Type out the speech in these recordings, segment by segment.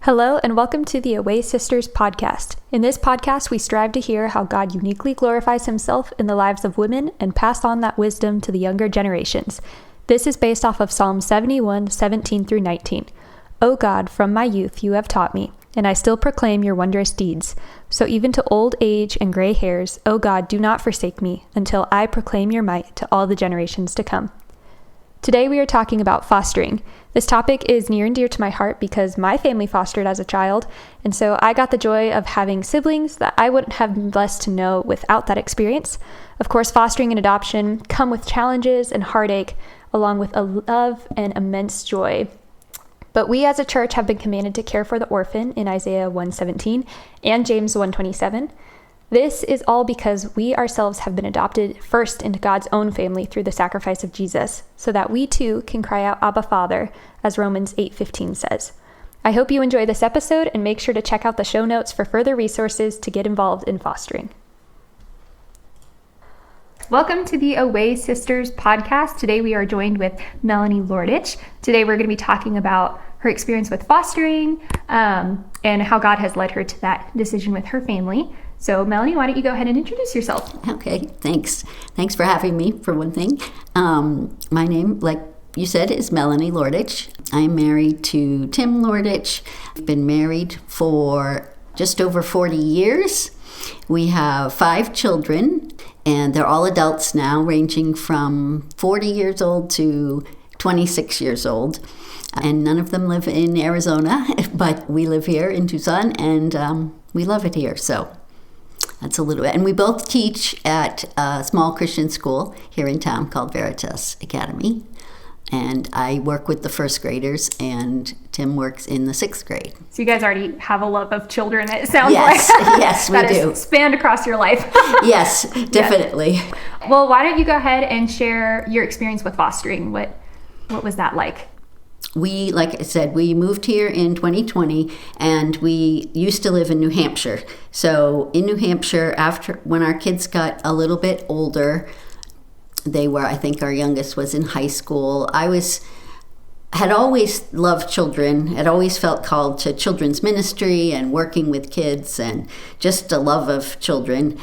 Hello, and welcome to the Away Sisters podcast. In this podcast, we strive to hear how God uniquely glorifies himself in the lives of women and pass on that wisdom to the younger generations. This is based off of Psalm 71, 17 through 19. O God, from my youth you have taught me, and I still proclaim your wondrous deeds. So even to old age and gray hairs, O God, do not forsake me until I proclaim your might to all the generations to come. Today we are talking about fostering. This topic is near and dear to my heart because my family fostered as a child, and so I got the joy of having siblings that I wouldn't have been blessed to know without that experience. Of course, fostering and adoption come with challenges and heartache, along with a love and immense joy. But we as a church have been commanded to care for the orphan in Isaiah 1:17 and James 1:27. This is all because we ourselves have been adopted first into God's own family through the sacrifice of Jesus, so that we too can cry out, Abba, Father, as Romans 8:15 says. I hope you enjoy this episode and make sure to check out the show notes for further resources to get involved in fostering. Welcome to the Away Sisters podcast. Today we are joined with Melanie Lordich. Today we're going to be talking about her experience with fostering and how God has led her to that decision with her family. So Melanie, why don't you go ahead and introduce yourself? Okay, thanks. Thanks for having me, for one thing. My name, like you said, is Melanie Lordich. I'm married to Tim Lordich. I've been married for just over 40 years. We have 5 children, and they're all adults now, ranging from 40 years old to 26 years old. And none of them live in Arizona, but we live here in Tucson, and we love it here, so that's a little bit. And we both teach at a small Christian school here in town called Veritas Academy. And I work with the first graders, and Tim works in the 6th grade. So you guys already have a love of children, it sounds yes, like. Yes, we that do. Is spanned across your life. Yes, definitely. Yes. Well, why don't you go ahead and share your experience with fostering? What was that like? We, like I said, we moved here in 2020, and we used to live in New Hampshire. So in New Hampshire, when our kids got a little bit older, I think our youngest was in high school. Had always loved children, had always felt called to children's ministry and working with kids and just a love of children.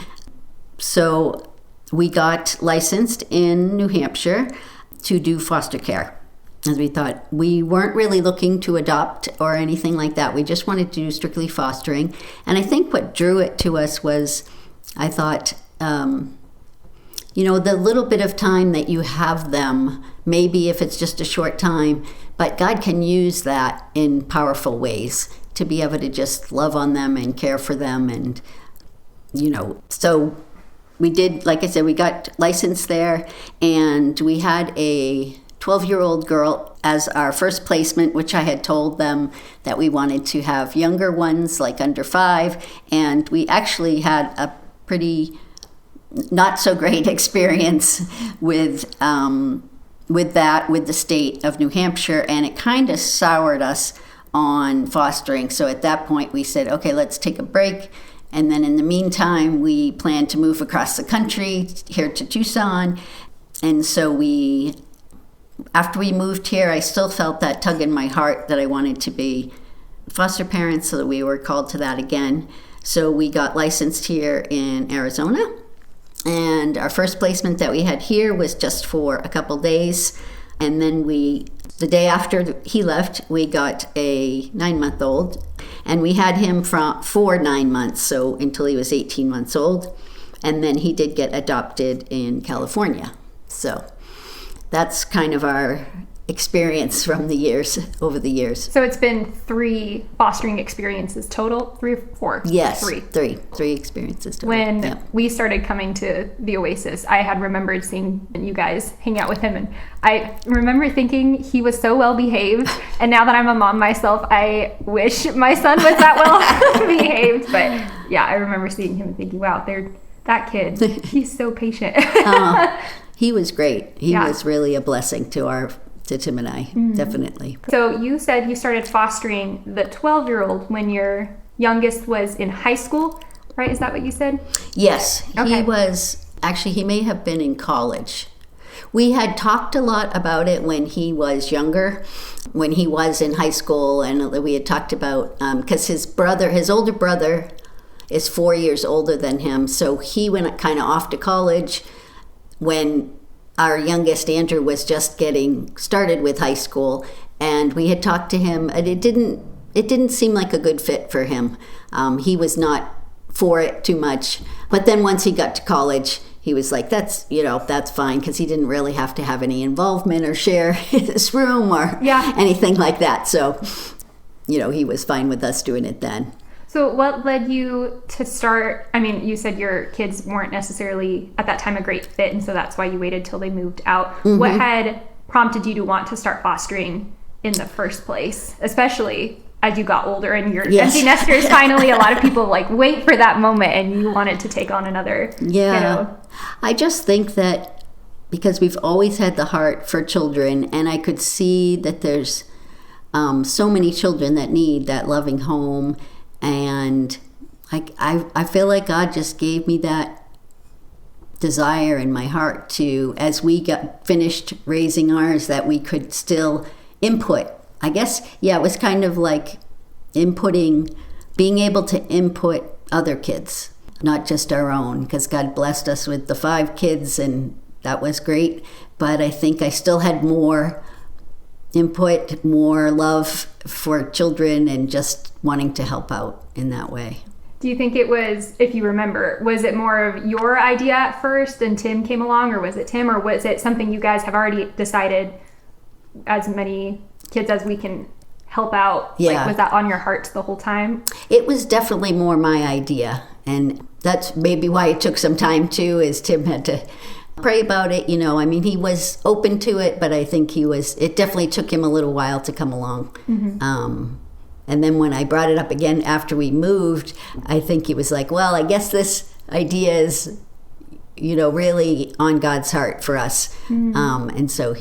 So we got licensed in New Hampshire to do foster care. As we thought, we weren't really looking to adopt or anything like that. We just wanted to do strictly fostering. And I think what drew it to us was, I thought, the little bit of time that you have them, maybe if it's just a short time, but God can use that in powerful ways to be able to just love on them and care for them. And, so we did, like I said, we got licensed there, and we had a 12-year-old girl as our first placement, which I had told them that we wanted to have younger ones, like under 5, and we actually had a pretty not so great experience with the state of New Hampshire, and it kind of soured us on fostering. So at that point we said, okay, let's take a break. And then in the meantime, we planned to move across the country here to Tucson. And so after we moved here, I still felt that tug in my heart that I wanted to be foster parents, so that we were called to that again. So we got licensed here in Arizona. And our first placement that we had here was just for a couple days. And then the day after he left, we got a 9-month-old. And we had him for 9 months, so until he was 18 months old. And then he did get adopted in California. So that's kind of our experience from over the years. So it's been 3 fostering experiences total, 3 or 4? Yes, 3. 3 experiences total. When we started coming to the Oasis, I had remembered seeing you guys hang out with him, and I remember thinking he was so well behaved. And now that I'm a mom myself, I wish my son was that well behaved. But yeah, I remember seeing him and thinking, wow, that kid, he's so patient. He was great. He was really a blessing to Tim and I, definitely. So you said you started fostering the 12-year-old when your youngest was in high school, right? Is that what you said? Yes. Okay. He may have been in college. We had talked a lot about it when he was younger, when he was in high school, and we had talked about, because his older brother is 4 years older than him, so he went kind of off to college when our youngest Andrew was just getting started with high school, and we had talked to him, and it didn't seem like a good fit for him. He was not for it too much, but then once he got to college, he was like, that's fine, because he didn't really have to have any involvement or share his room or anything like that. So, he was fine with us doing it then. So what led you to start, you said your kids weren't necessarily at that time a great fit, and so that's why you waited till they moved out. Mm-hmm. What had prompted you to want to start fostering in the first place, especially as you got older and you're empty nesters? Finally, a lot of people wait for that moment, and you wanted to take on another kiddo. I just think that because we've always had the heart for children, and I could see that there's so many children that need that loving home, and I feel like God just gave me that desire in my heart to, as we got finished raising ours, that we could still input. I guess, it was kind of like being able to input other kids, not just our own, because God blessed us with the 5 kids, and that was great. But I think I still had more input, more love for children, and just wanting to help out in that way. Do you think it was, if you remember, was it more of your idea at first and Tim came along, or was it Tim, or was it something you guys have already decided, as many kids as we can help out? Was that on your heart the whole time? It was definitely more my idea, and that's maybe why it took some time too, is Tim had to pray about it. He was open to it, but I think it definitely took him a little while to come along. Mm-hmm. And then when I brought it up again after we moved, I think he was like, well, I guess this idea is, really on God's heart for us. Mm-hmm. And so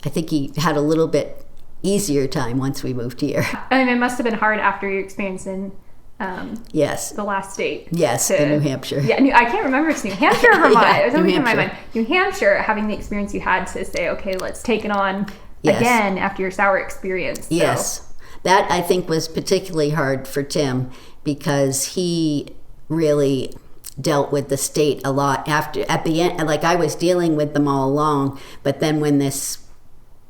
I think he had a little bit easier time once we moved here. It must have been hard after your experience in the last state. Yes, in New Hampshire. Yeah, I can't remember if it's New Hampshire or Vermont. It was always in my mind. New Hampshire, having the experience you had to say, okay, let's take it on again after your sour experience. So. Yes. That, I think, was particularly hard for Tim, because he really dealt with the state a lot at the end. I was dealing with them all along, but then when this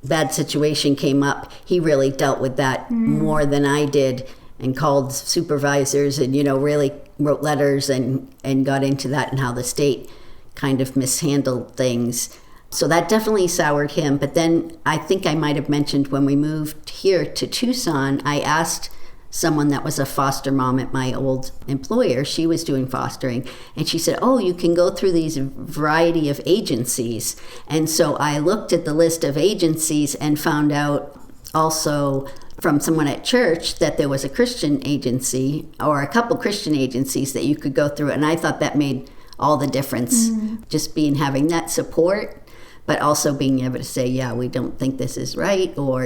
bad situation came up, he really dealt with that more than I did, and called supervisors and, really wrote letters and got into that, and how the state kind of mishandled things. So that definitely soured him. But then I think I might have mentioned when we moved here to Tucson, I asked someone that was a foster mom at my old employer. She was doing fostering, and she said, oh, you can go through these variety of agencies. And so I looked at the list of agencies and found out also from someone at church that there was a Christian agency, or a couple Christian agencies, that you could go through. And I thought that made all the difference, just having that support, but also being able to say, we don't think this is right, or,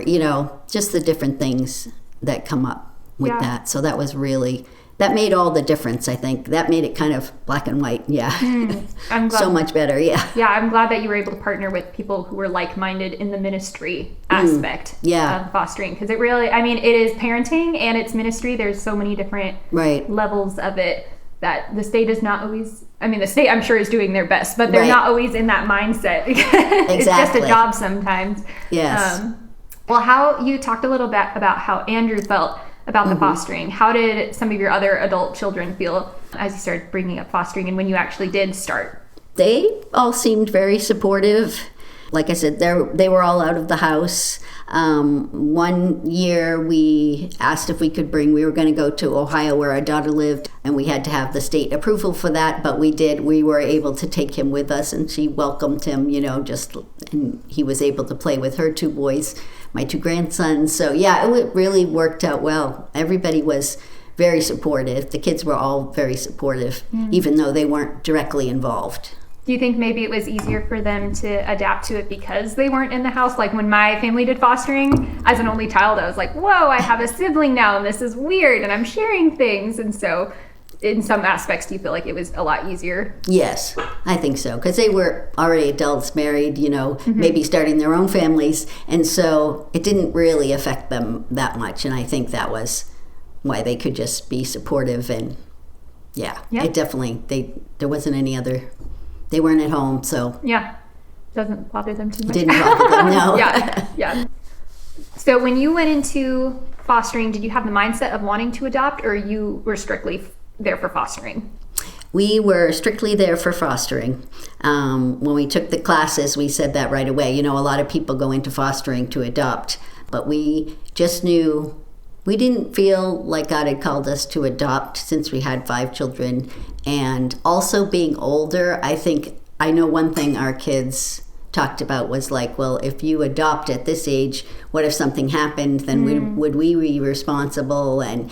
just the different things that come up with that. So that was that made all the difference, I think. That made it kind of black and white, I'm glad, so much better, Yeah, I'm glad that you were able to partner with people who were like-minded in the ministry aspect of fostering. Because it really, it is parenting and it's ministry. There's so many different levels of it that the state is not always, the state I'm sure is doing their best, but they're not always in that mindset. It's just a job sometimes. Yes. Well, how you talked a little bit about how Andrew felt about the fostering. How did some of your other adult children feel as you started bringing up fostering, and when you actually did start? They all seemed very supportive. Like I said, they were all out of the house. One year we asked if we were going to go to Ohio where our daughter lived, and we had to have the state approval for that, but we did. We were able to take him with us, and she welcomed him, and he was able to play with her 2 boys, my 2 grandsons. So it really worked out well. Everybody was very supportive. The kids were all very supportive, even though they weren't directly involved. Do you think maybe it was easier for them to adapt to it because they weren't in the house? Like when my family did fostering, as an only child, I was like, whoa, I have a sibling now and this is weird and I'm sharing things. And so in some aspects, do you feel like it was a lot easier? Yes, I think so, because they were already adults, married, maybe starting their own families, and so it didn't really affect them that much, and I think that was why they could just be supportive, and it definitely, there wasn't any other, they weren't at home, so. Yeah, doesn't bother them too much. Didn't bother them, no. Yeah. So when you went into fostering, did you have the mindset of wanting to adopt, or you were strictly there for fostering? We were strictly there for fostering. When we took the classes, we said that right away. A lot of people go into fostering to adopt, but we just knew, we didn't feel like God had called us to adopt since we had 5 children. And also being older, I know one thing our kids talked about was like, well, if you adopt at this age, what if something happened? Then would we be responsible? And,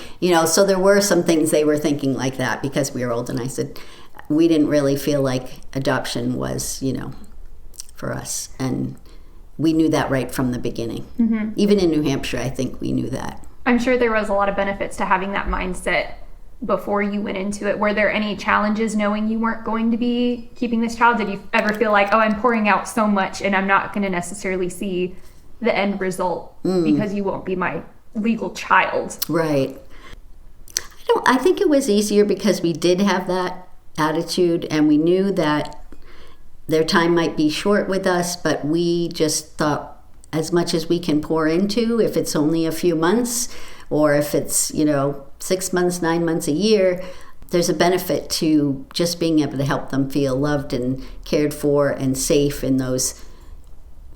so there were some things they were thinking like that because we were old. And I said, we didn't really feel like adoption was, for us. And we knew that right from the beginning. Mm-hmm. Even in New Hampshire, I think we knew that. I'm sure there was a lot of benefits to having that mindset before you went into it. Were there any challenges knowing you weren't going to be keeping this child? Did you ever feel like, oh, I'm pouring out so much and I'm not going to necessarily see the end result because you won't be my legal child? Right. I think it was easier because we did have that attitude and we knew that their time might be short with us, but we just thought as much as we can pour into, if it's only a few months or if it's, 6 months, 9 months, a year, there's a benefit to just being able to help them feel loved and cared for and safe in those,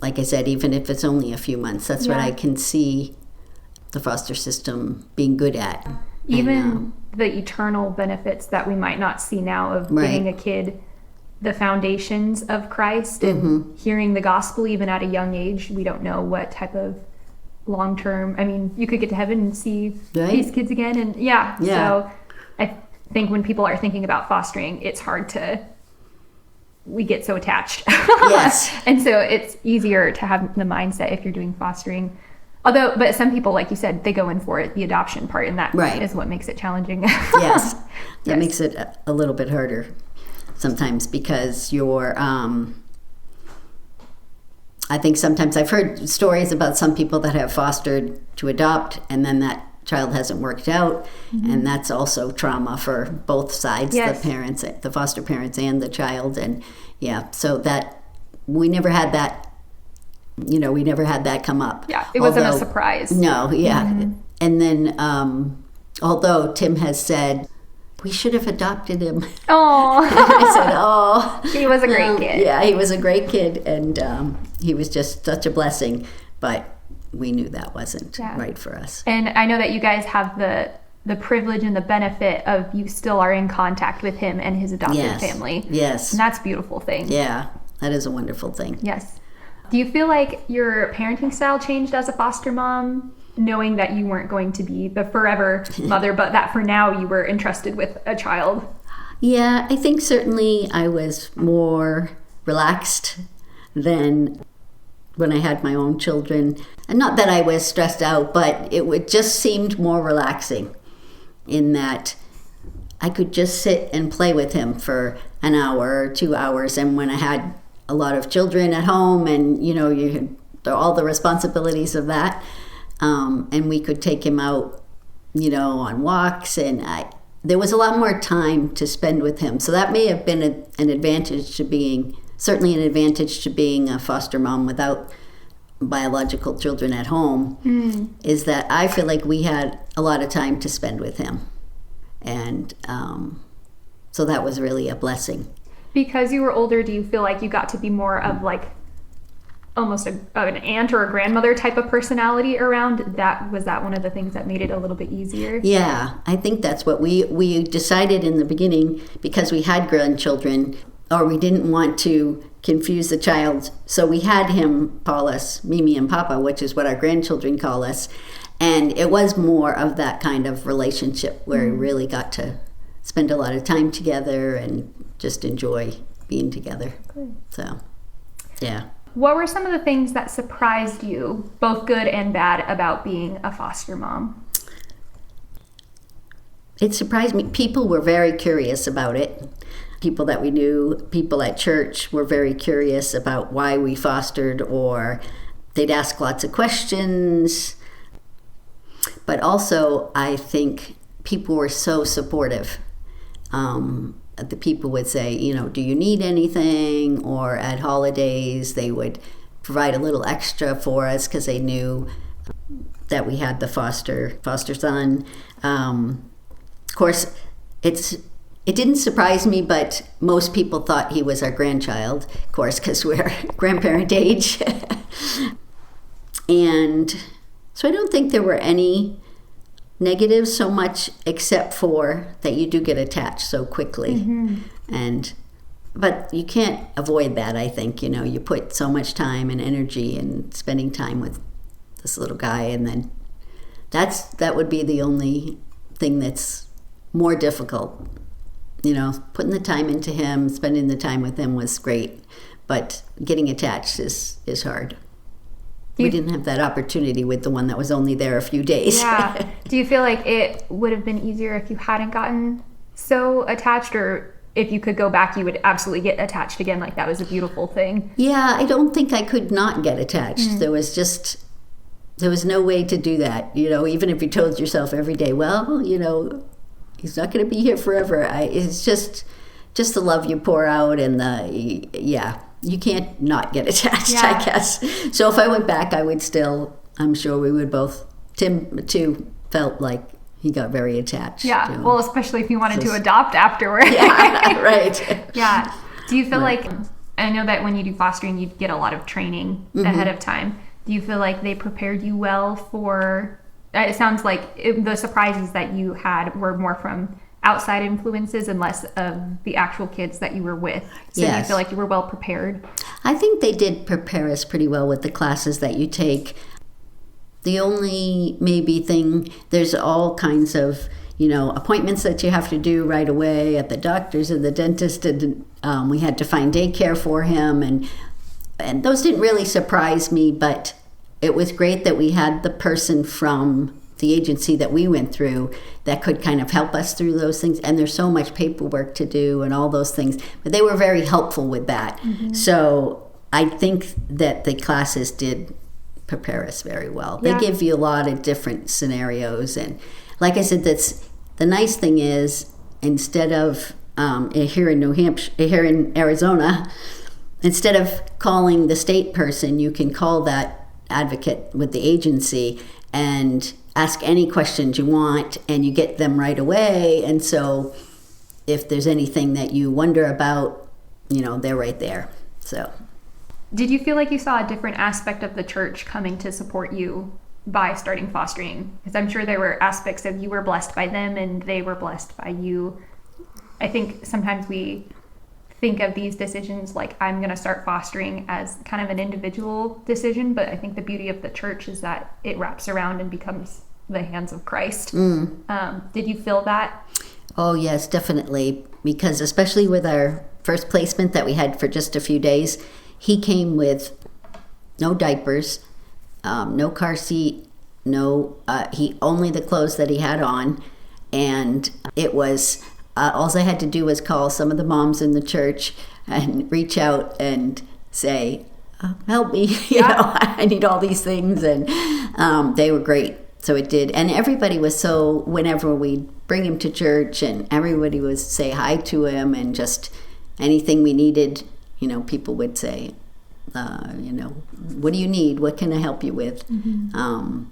like I said, even if it's only a few months. That's what I can see the foster system being good at. Even the eternal benefits that we might not see now of giving a kid the foundations of Christ and hearing the gospel even at a young age. We don't know what type of long-term, you could get to heaven and see these kids again. And so I think when people are thinking about fostering, it's hard we get so attached. Yes. And so it's easier to have the mindset if you're doing fostering. But some people, like you said, they go in for it, the adoption part, and that is what makes it challenging. Yes. That makes it a little bit harder sometimes because you're, I think sometimes I've heard stories about some people that have fostered to adopt and then that child hasn't worked out. And that's also trauma for both sides, the parents, the foster parents and the child. And so that we never had that, we never had that come up. Yeah, it wasn't a surprise. No, And then, although Tim has said, we should have adopted him. Oh. I said, oh. He was a great kid. Yeah, he was a great kid, and he was just such a blessing. But we knew that wasn't right for us. And I know that you guys have the privilege and the benefit of you still are in contact with him and his adopted family. Yes. And that's a beautiful thing. Yeah, that is a wonderful thing. Yes. Do you feel like your parenting style changed as a foster mom? Knowing that you weren't going to be the forever mother, but that for now you were entrusted with a child? Yeah, I think certainly I was more relaxed than when I had my own children. And not that I was stressed out, but it just seemed more relaxing in that I could just sit and play with him for an hour or 2 hours. And when I had a lot of children at home and, you had all the responsibilities of that, and we could take him out, on walks, and there was a lot more time to spend with him. So that may have been an advantage to being a foster mom without biological children at home, is that I feel like we had a lot of time to spend with him. And so that was really a blessing. Because you were older, do you feel like you got to be more of like almost an aunt or a grandmother type of personality around? Was that one of the things that made it a little bit easier? Yeah, I think that's what we decided in the beginning, because we had grandchildren, or we didn't want to confuse the child. So we had him call us Mimi and Papa, which is what our grandchildren call us. And it was more of that kind of relationship where we really got to spend a lot of time together and just enjoy being together. Good. So, yeah. What were some of the things that surprised you, both good and bad, about being a foster mom? It surprised me. People were very curious about it. People that we knew, people at church were very curious about why we fostered, or they'd ask lots of questions. But also, I think people were so supportive. The people would say, do you need anything? Or at holidays, they would provide a little extra for us because they knew that we had the foster son. Of course, it didn't surprise me, but most people thought he was our grandchild, of course, because we're grandparent age. And so I don't think there were any negatives so much, except for that you do get attached so quickly. Mm-hmm. But you can't avoid that, I think. You put so much time and energy in spending time with this little guy, and then that would be the only thing that's more difficult. Putting the time into him, spending the time with him was great, but getting attached is hard. We didn't have that opportunity with the one that was only there a few days. Yeah. Do you feel like it would have been easier if you hadn't gotten so attached, or if you could go back, you would absolutely get attached again? Like, that was a beautiful thing. Yeah, I don't think I could not get attached. Mm-hmm. There was no way to do that. Even if you told yourself every day, well, he's not going to be here forever. It's just the love you pour out, and you can't not get attached, yeah. I guess. So if I went back, I would still, I'm sure we would both, Tim too, felt like he got very attached. Yeah, well, especially if you wanted to adopt afterward. Yeah, right. Yeah. Do you feel like, I know that when you do fostering, you get a lot of training mm-hmm. ahead of time. Do you feel like they prepared you well for, it sounds like the surprises that you had were more from outside influences and less of the actual kids that you were with? So yes. Do you feel like you were well prepared? I think they did prepare us pretty well with the classes that you take. The only maybe thing, there's all kinds of, appointments that you have to do right away at the doctor's and the dentist, and we had to find daycare for him, and those didn't really surprise me, but it was great that we had the person from the agency that we went through that could kind of help us through those things. And there's so much paperwork to do and all those things, but they were very helpful with that. Mm-hmm. So I think that the classes did prepare us very well. Yeah. They give you a lot of different scenarios, and like I said, the nice thing is, instead of here in New Hampshire, here in Arizona, instead of calling the state person, you can call that advocate with the agency and ask any questions you want, and you get them right away. And so if there's anything that you wonder about, they're right there. So did you feel like you saw a different aspect of the church coming to support you by starting fostering? Because I'm sure there were aspects of you were blessed by them and they were blessed by you. I think sometimes we think of these decisions like, I'm going to start fostering, as kind of an individual decision, but I think the beauty of the church is that it wraps around and becomes the hands of Christ. Did you feel that? Oh yes, definitely, because especially with our first placement that we had for just a few days, he came with no diapers, no car seat, only the clothes that he had on, and it was all I had to do was call some of the moms in the church and reach out and say, help me, I need all these things. And they were great. So it did. And everybody was whenever we'd bring him to church, and everybody would say hi to him, and just anything we needed, people would say, what do you need? What can I help you with? Mm-hmm.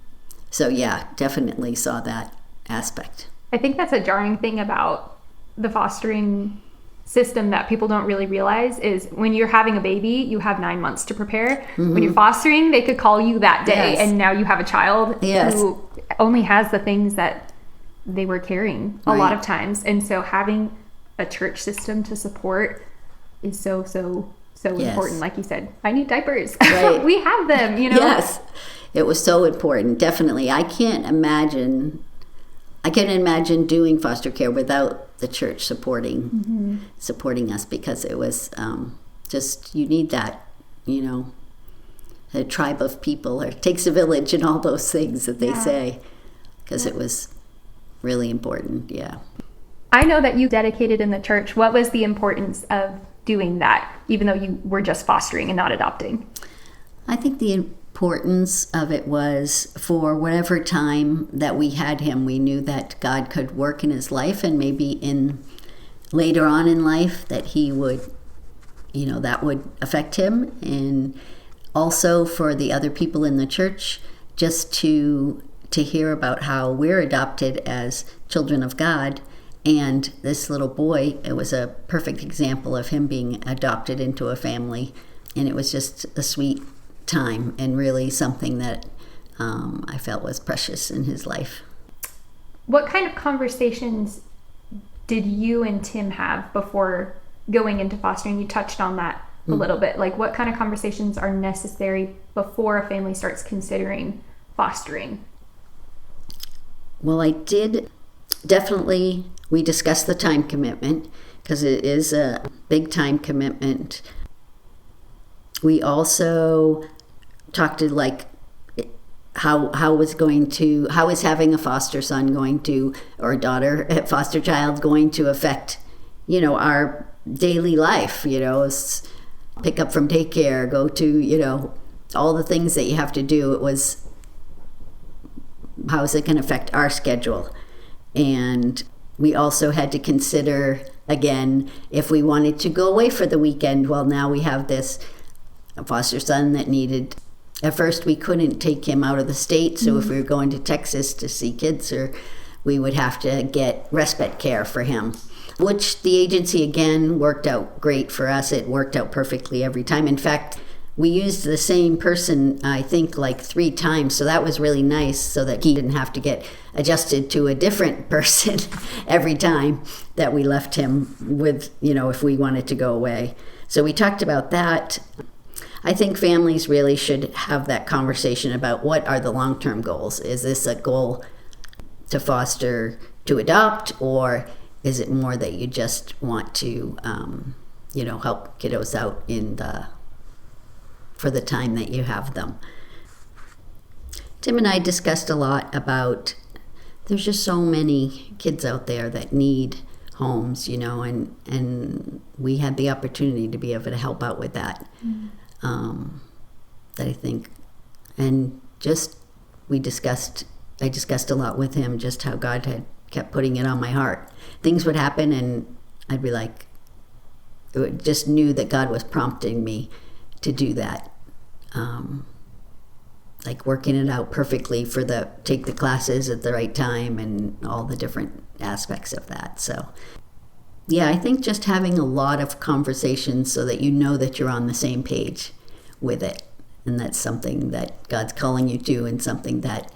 So yeah, definitely saw that aspect. I think that's a jarring thing about the fostering system that people don't really realize is, when you're having a baby, you have 9 months to prepare. Mm-hmm. When you're fostering, they could call you that day, yes. and now you have a child yes. who only has the things that they were carrying a lot of times. And so having a church system to support is so yes. important. Like you said, I need diapers. Right. We have them, Yes, it was so important. Definitely. I can imagine doing foster care without the church supporting us, because it was just, you need that, a tribe of people, or it takes a village and all those things that they say, because it was really important. Yeah. I know that you dedicated in the church. What was the importance of doing that, even though you were just fostering and not adopting? I think the importance of it was for whatever time that we had him, we knew that God could work in his life, and maybe in later on in life that he would, that would affect him. And also for the other people in the church, just to hear about how we're adopted as children of God. And this little boy, it was a perfect example of him being adopted into a family. And it was just a sweet time, and really something that I felt was precious in his life. What kind of conversations did you and Tim have before going into fostering? You touched on that a little bit. Like, what kind of conversations are necessary before a family starts considering fostering? Well, I did definitely, we discussed the time commitment, because it is a big time commitment. We also talked to how is having a foster son going to, or a daughter, a foster child, going to affect, our daily life, pick up from daycare, go to, all the things that you have to do. It was, how is it going to affect our schedule? And we also had to consider, again, if we wanted to go away for the weekend. Well, now we have this foster son that needed, at first we couldn't take him out of the state, so if we were going to Texas to see kids, or we would have to get respite care for him, which the agency again worked out great for us. It worked out perfectly every time. In fact, we used the same person, I think, 3 times, so that was really nice, so that he didn't have to get adjusted to a different person every time that we left him with, if we wanted to go away. So we talked about that. I think families really should have that conversation about what are the long-term goals. Is this a goal to foster, to adopt, or is it more that you just want to, help kiddos out for the time that you have them? Tim and I discussed a lot about, there's just so many kids out there that need homes, and we had the opportunity to be able to help out with that. That I think, and just I discussed a lot with him just how God had kept putting it on my heart. Things would happen and I'd be just knew that God was prompting me to do that. Working it out perfectly for take the classes at the right time and all the different aspects of that. So yeah, I think just having a lot of conversations so that you know that you're on the same page with it, and that's something that God's calling you to, and something that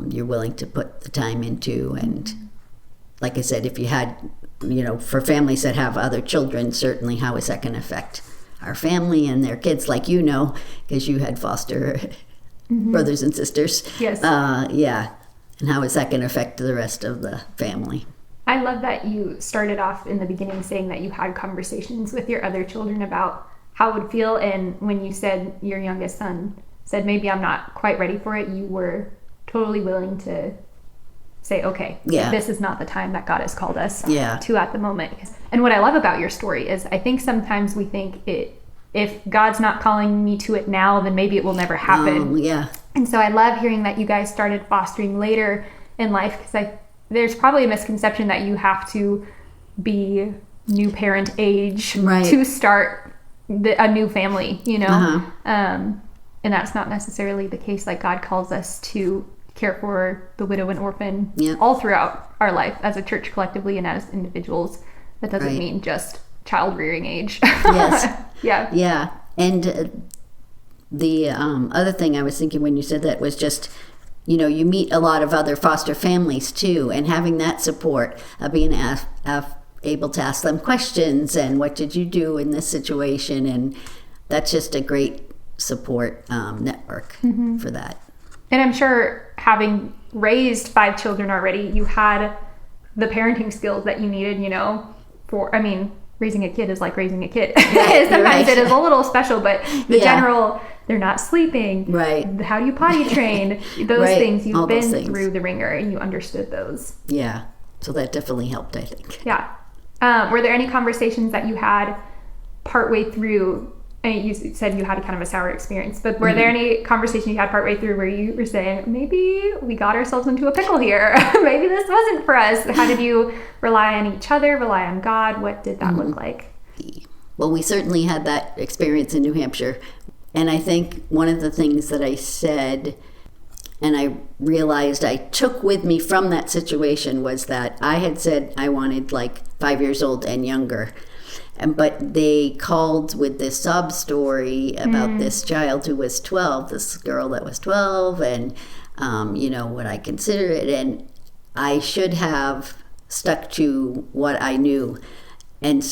you're willing to put the time into. And like I said, if you had, for families that have other children, certainly how is that going to affect our family and their kids, because you had foster brothers and sisters. Yes. Yeah. And how is that going to affect the rest of the family? I love that you started off in the beginning saying that you had conversations with your other children about how it would feel, and when you said your youngest son said, maybe I'm not quite ready for it, you were totally willing to say, okay, this is not the time that God has called us to at the moment. And what I love about your story is I think sometimes we think if God's not calling me to it now, then maybe it will never happen. And so I love hearing that you guys started fostering later in life, because there's probably a misconception that you have to be new parent age to start a new family, and that's not necessarily the case. God calls us to care for the widow and orphan all throughout our life as a church collectively and as individuals. That doesn't mean just child rearing age. Yes. Yeah. And the other thing I was thinking when you said that was just, you meet a lot of other foster families too, and having that support of being able to ask them questions and what did you do in this situation, and that's just a great support network for that. And I'm sure, having raised 5 children already, you had the parenting skills that you needed, raising a kid is like raising a kid. Right, Sometimes right. it is a little special, but the Yeah. general, they're not sleeping. Right. How do you potty train? Those Right. things, you've All those been things. through the ringer and you understood those. Yeah. So that definitely helped, I think. Yeah. Were there any conversations that you had partway through? And you said you had kind of a sour experience, but were there any conversations you had partway through where you were saying, maybe we got ourselves into a pickle here? Maybe this wasn't for us. How did you rely on each other, rely on God? What did that look like? Well, we certainly had that experience in New Hampshire. And I think one of the things that I said, and I realized I took with me from that situation, was that I had said I wanted like 5 years old and younger. But they called with this sob story about this child who was 12, this girl that was 12, and, what I consider it. And I should have stuck to what I knew. And,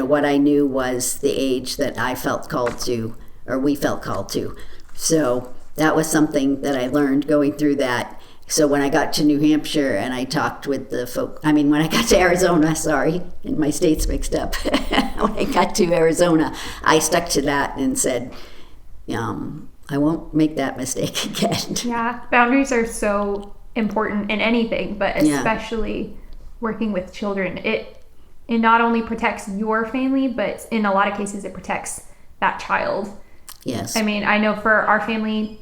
what I knew was the age that I felt called to, or we felt called to. So that was something that I learned going through that. So when I got to New Hampshire and I talked with the when I got to Arizona, and my states mixed up. When I got to Arizona, I stuck to that and said, I won't make that mistake again. Yeah, boundaries are so important in anything, but especially working with children. It not only protects your family, but in a lot of cases it protects that child. Yes. I mean, I know for our family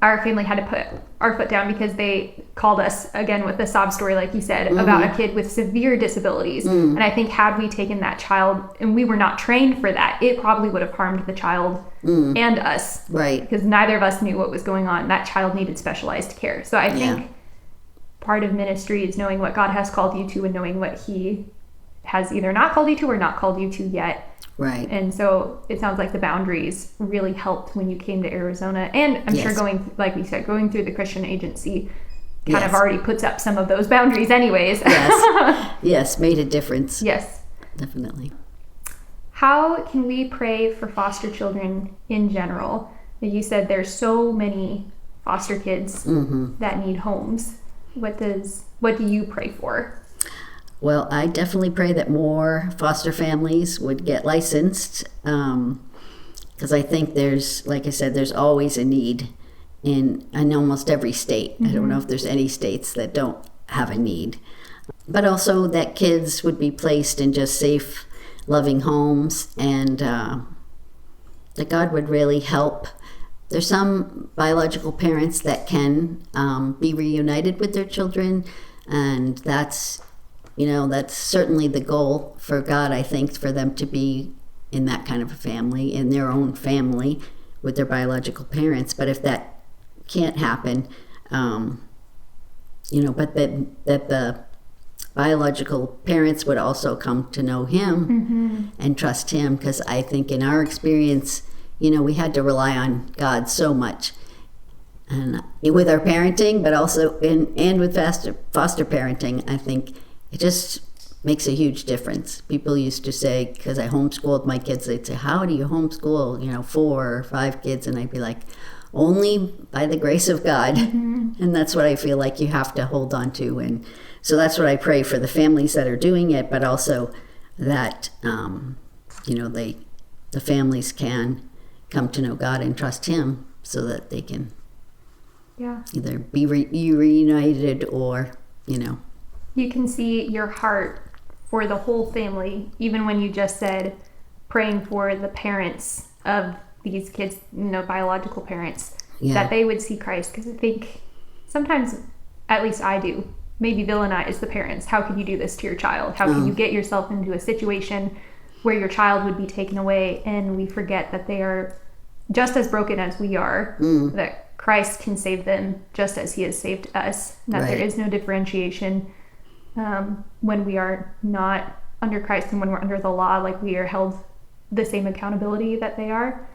had to put our foot down because they called us, again with the sob story like you said, about a kid with severe disabilities. And I think had we taken that child, and we were not trained for that, it probably would have harmed the child and us. Right. Because neither of us knew what was going on. That child needed specialized care. So I think part of ministry is knowing what God has called you to and knowing what he has either not called you to or not called you to yet. Right. And so it sounds like the boundaries really helped when you came to Arizona. And I'm sure like we said, going through the Christian agency kind of already puts up some of those boundaries anyways. Yes. Yes, made a difference. Yes. Definitely. How can we pray for foster children in general? You said there's so many foster kids that need homes. What do you pray for? Well, I definitely pray that more foster families would get licensed, because I think like I said, there's always a need in almost every state. I don't know if there's any states that don't have a need. But also that kids would be placed in just safe, loving homes, and that God would really help. There's some biological parents that can be reunited with their children, and that's certainly the goal for God, I think, for them to be in that kind of a family, in their own family with their biological parents. But if that can't happen, but that the biological parents would also come to know him and trust him, because I think in our experience, we had to rely on God so much. And with our parenting, but also and with foster parenting, I think it just makes a huge difference. People used to say, because I homeschooled my kids, they'd say, how do you homeschool, 4 or 5 kids? And I'd be like, only by the grace of God. And that's what I feel like you have to hold on to. And so that's what I pray for the families that are doing it, but also that, the families can come to know God and trust him so that they can either be reunited or, You can see your heart for the whole family, even when you just said praying for the parents of these kids, biological parents, that they would see Christ. Because I think sometimes, at least I do, maybe villainize the parents. How could you do this to your child? How can you get yourself into a situation where your child would be taken away? And we forget that they are just as broken as we are, that Christ can save them just as he has saved us, that there is no differentiation. When we are not under Christ and when we're under the law, like we are held the same accountability that they are.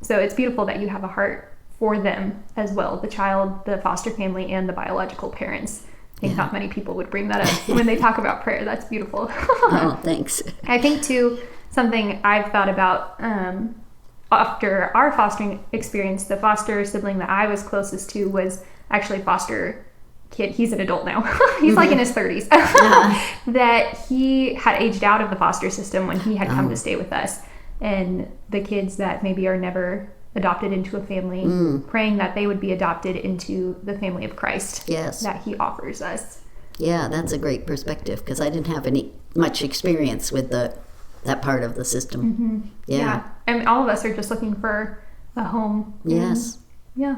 So it's beautiful that you have a heart for them as well, the child, the foster family, and the biological parents. I think not many people would bring that up when they talk about prayer. That's beautiful. Oh, thanks. I think too, something I've thought about after our fostering experience, the foster sibling that I was closest to was actually foster kid, he's an adult now, he's like in his 30s, that he had aged out of the foster system when he had come to stay with us. And the kids that maybe are never adopted into a family, praying that they would be adopted into the family of Christ that he offers us. Yeah, that's a great perspective, because I didn't have much experience with that part of the system. Yeah. And all of us are just looking for a home. Yes. Yeah.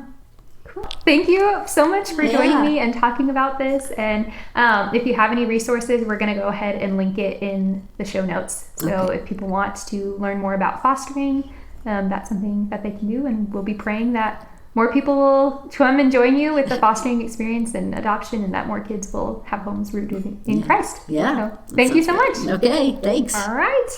Cool. Thank you so much for joining me and talking about this. And if you have any resources, we're going to go ahead and link it in the show notes. So if people want to learn more about fostering, that's something that they can do. And we'll be praying that more people will come and join you with the fostering experience and adoption, and that more kids will have homes rooted in Christ. Yeah. So, thank you so much. Okay, thanks. All right.